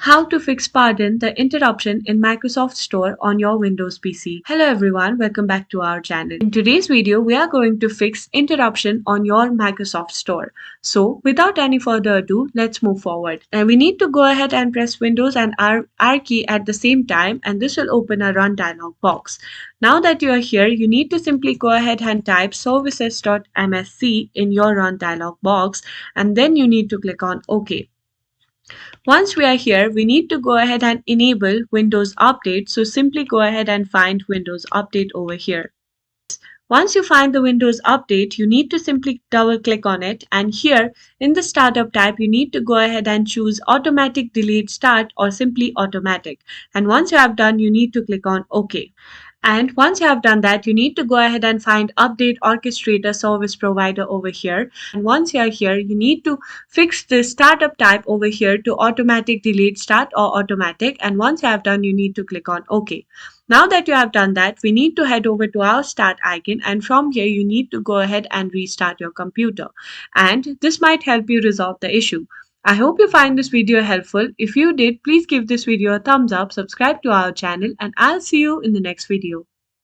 How to fix pardon the interruption in Microsoft Store on your Windows PC. Hello everyone, welcome back to our channel. In today's video, we are going to fix interruption on your Microsoft Store. So without any further ado, let's move forward. And we need to go ahead and press Windows and R key at the same time, and this will open a run dialog box. Now that you are here, you need to simply go ahead and type services.msc in your run dialog box, and then you need to click on OK. Once we are here, we need to go ahead and enable Windows Update. So simply go ahead and find Windows Update over here. Once you find the Windows Update, you need to simply double click on it, and here in the startup tab, you need to go ahead and choose automatic delete start or simply automatic. And once you have done, you need to click on OK. And once you have done that, you need to go ahead and find Update Orchestrator Service Provider over here. And once you are here, you need to fix the startup type over here to automatic delete start or automatic. And once you have done, you need to click on OK. Now that you have done that, we need to head over to our start icon, and from here you need to go ahead and restart your computer. And this might help you resolve the issue. I hope you find this video helpful. If you did, please give this video a thumbs up, subscribe to our channel, and I'll see you in the next video.